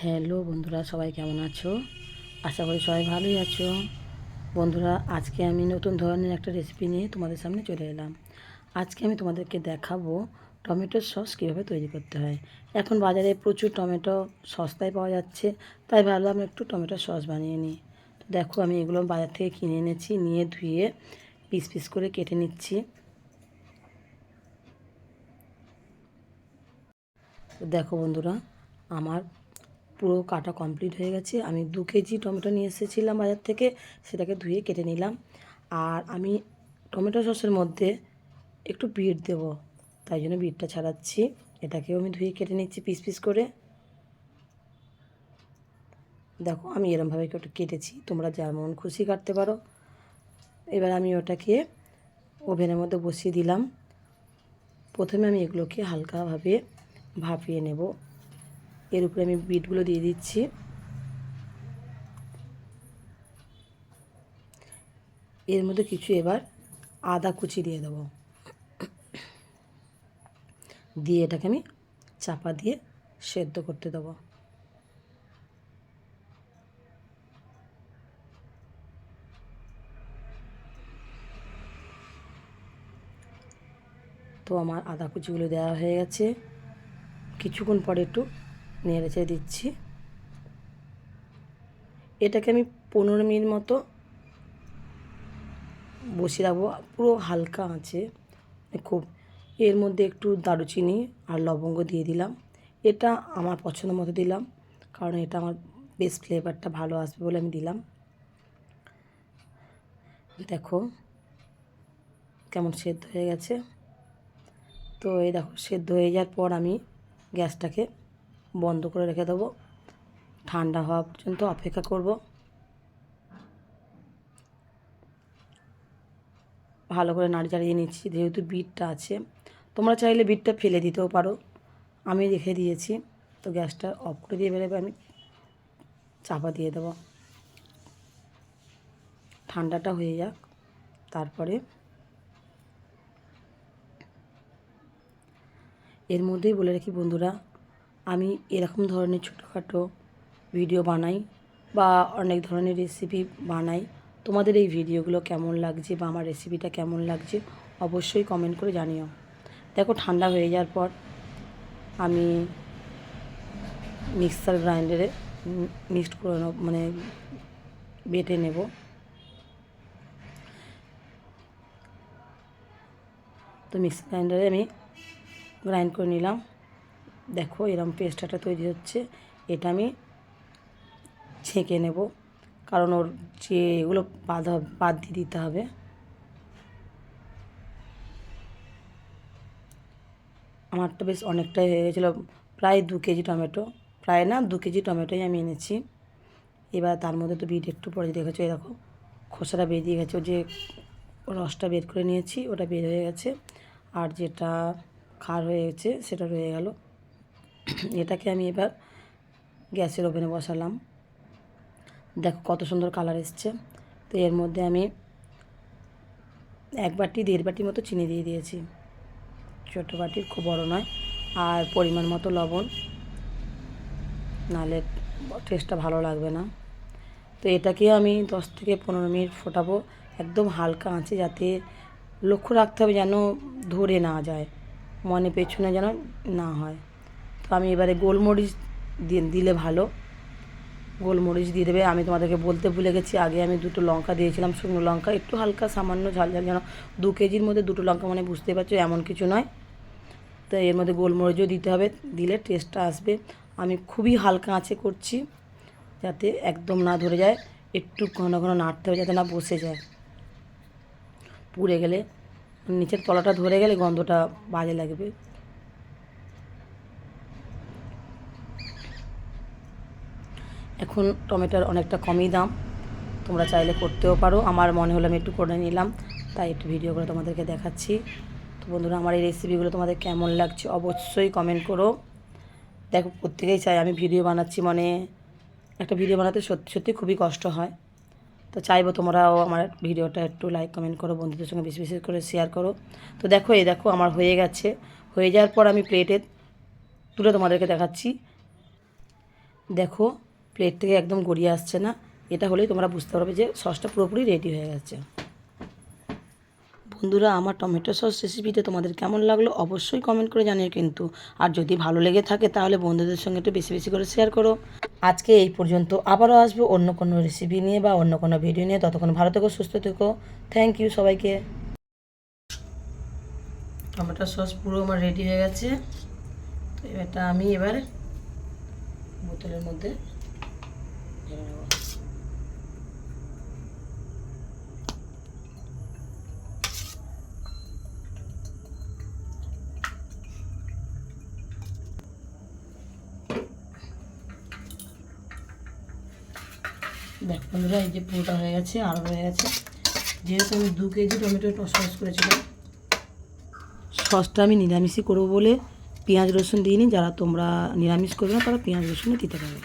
Hello বন্ধুরা, সবাই কেমন আছো? আশা করি সবাই ভালোই আছো। বন্ধুরা, আজকে আমি নতুন ধরনের একটা রেসিপি নিয়ে তোমাদের সামনে চলে এলাম। আজকে আমি তোমাদেরকে দেখাবো টমেটোর সস কীভাবে তৈরি করতে হয়। এখন বাজারে প্রচুর টমেটো সস্তায় পাওয়া যাচ্ছে, তাই ভাবলাম একটু টমেটোর সস বানিয়ে নিই। তো দেখো, আমি এগুলো বাজার থেকে কিনে এনেছি, নিয়ে ধুয়ে পিস পিস করে কেটে নিচ্ছি। তো দেখো বন্ধুরা, আমার পুরো কাটা কমপ্লিট হয়ে গেছে। আমি 2 কেজি টমেটো নিয়ে এসেছিলাম বাজার থেকে, সেটাকে ধুয়ে কেটে নিলাম। আর আমি টমেটো সসের মধ্যে একটু বিট দেবো, তাই জন্য বিটটা ছাড়াচ্ছি। এটাকেও আমি ধুয়ে কেটে নিচ্ছি পিস পিস করে। দেখো, আমি এরমভাবে একটু কেটেছি, তোমরা যেমন খুশি কাটতে পারো। এবার আমি ওটাকে ওভেনের মধ্যে বসিয়ে দিলাম। প্রথমে আমি এগুলোকে হালকাভাবে ভাপিয়ে নেব। এর উপরে আমি বিটগুলো দিয়ে দিচ্ছি। এর মধ্যে কিছু এবার আদা কুচি দিয়ে দেবো, দিয়ে এটাকে আমি চাপা দিয়ে সেদ্ধ করতে দেবো। তো আমার আদা কুচিগুলো দেওয়া হয়ে গেছে। কিছুক্ষণ পরে একটু নেড়ে চেড়ে দিচ্ছি। এটাকে আমি 15 মিনিট মতো বসিয়ে রাখবো, পুরো হালকা আঁচে। খুব এর মধ্যে একটু দারুচিনি আর লবঙ্গ দিয়ে দিলাম। এটা আমার পছন্দ মতো দিলাম, কারণ এটা আমার বেশ ফ্লেভারটা ভালো আসবে বলে আমি দিলাম। দেখো কেমন সেদ্ধ হয়ে গেছে। তো এই দেখো, সেদ্ধ হয়ে যাওয়ার পর আমি গ্যাসটাকে বন্ধ করে রেখে দেবো। ঠান্ডা হওয়া পর্যন্ত অপেক্ষা করব। ভালো করে নাড়ি চাড়িয়ে নিচ্ছি, যেহেতু বিটটা আছে। তোমরা চাইলে বিটটা ফেলে দিতেও পারো, আমি রেখে দিয়েছি। তো গ্যাসটা অফ করে দিয়ে বেরোবে, আমি চাপা দিয়ে দেবো। ঠান্ডাটা হয়ে যাক, তারপরে এর মধ্যেই বলে রাখি বন্ধুরা, আমি এরকম ধরনের ছোটোখাটো ভিডিও বানাই বা অনেক ধরনের রেসিপি বানাই। তোমাদের এই ভিডিওগুলো কেমন লাগছে বা আমার রেসিপিটা কেমন লাগছে অবশ্যই কমেন্ট করে জানিও। দেখো, ঠান্ডা হয়ে যাওয়ার পর আমি মিক্সার গ্রাইন্ডারে মিক্সড করে নেব, মানে বেটে নেব। তো মিক্সার গ্রাইন্ডারে আমি গ্রাইন্ড করে নিলাম। দেখো, এরকম পেস্ট একটা তৈরি হচ্ছে। এটা আমি ছেঁকে নেব, কারণ ওর যে এগুলো বাদ দিয়ে দিতে হবে। আমারটা বেশ অনেকটাই হয়ে গেছিলো, প্রায় 2 কেজি টমেটো। প্রায় না, 2 কেজি টমেটোই আমি এনেছি। এবার তার মধ্যে তো বিট একটু পরে দেখেছো, এই দেখো খোসাটা বেরিয়ে গেছে। যে রসটা বের করে নিয়েছি ওটা বের হয়ে গেছে, আর যেটা খার হয়ে গেছে সেটা রয়ে গেল। এটাকে আমি এবার গ্যাসের ওভেনে বসালাম। দেখো কত সুন্দর কালার এসছে। তো এর মধ্যে আমি 1 বাটি 1.5 বাটি মতো চিনি দিয়ে দিয়েছি, ছোটো বাটির, খুব বড় নয়। আর পরিমাণ মতো লবণ, নাহলে টেস্টটা ভালো লাগবে না। তো এটাকে আমি 10 থেকে 15 মিনিট ফোটাবো, একদম হালকা আঁচে, যাতে লক্ষ্য রাখতে হবে যেন ধরে না যায়, মনে পেছনে যেন না হয়। তো আমি এবারে গোলমরিচ দিলে ভালো, গোলমরিচ দিয়ে দেবে। আমি তোমাদেরকে বলতে ভুলে গেছি, আগে আমি 2টো লঙ্কা দিয়েছিলাম, শুকনো লঙ্কা, একটু হালকা সামান্য ঝাল ঝাল, যেন 2 কেজির মধ্যে 2টো লঙ্কা, মানে বুঝতে পারছো এমন কিছু নয়। তো এর মধ্যে গোলমরিচও দিতে হবে, দিলে টেস্টটা আসবে। আমি খুবই হালকা আঁচে করছি, যাতে একদম না ধরে যায়। একটু ঘন ঘন নাড়তে হবে, যাতে না বসে যায়। পুড়ে গেলে, নিচের তলাটা ধরে গেলে গন্ধটা বাজে লাগবে। এখন টমেটোর অনেকটা কমই দাম, তোমরা চাইলে করতেও পারো। আমার মনে হলো আমি একটু করে নিলাম, তাই একটু ভিডিও করে তোমাদেরকে দেখাচ্ছি। তো বন্ধুরা, আমার এই রেসিপিগুলো তোমাদের কেমন লাগছে অবশ্যই কমেন্ট করো। দেখো, প্রত্যেকেই চাই আমি ভিডিও বানাচ্ছি, মানে একটা ভিডিও বানাতে সত্যি সত্যি খুবই কষ্ট হয়। তো চাইবো তোমরাও আমার ভিডিওটা একটু লাইক কমেন্ট করো, বন্ধুদের সঙ্গে বেশি বেশি করে শেয়ার করো। তো দেখো, এই দেখো আমার হয়ে গেছে। হয়ে যাওয়ার পর আমি প্লেটে তুলে তোমাদেরকে দেখাচ্ছি। দেখো প্লেট থেকে একদম গড়িয়ে আসছে না, এটা হলেই তোমরা বুঝতে পারবে যে সসটা পুরোপুরি রেডি হয়ে গেছে। বন্ধুরা, আমার টমেটো সস রেসিপিটা তোমাদের কেমন লাগলো অবশ্যই কমেন্ট করে জানিও কিন্তু। আর যদি ভালো লেগে থাকে তাহলে বন্ধুদের সঙ্গে একটু বেশি বেশি করে শেয়ার করো। আজকে এই পর্যন্ত, আবারও আসবো অন্য কোনো রেসিপি নিয়ে বা অন্য কোনো ভিডিও নিয়ে। ততক্ষণ ভালো থেকো, সুস্থ থেকো। থ্যাংক ইউ সবাইকে। টমেটো সস পুরো আমার রেডি হয়ে গেছে। তো এটা আমি এবার বোতলের মধ্যে ঢেলে নেব। দেখ বন্ধুরা, এই যে পুরোটা হয়ে গেছে, আরও হয়ে গেছে। যেহেতু আমি 2 কেজি টমেটো সস করেছিলাম, সসটা আমি নিরামিষই করবো বলে পেঁয়াজ রসুন দিইনি। যারা তোমরা নিরামিষ করবে না তারা পেঁয়াজ রসুনও দিতে পারবে।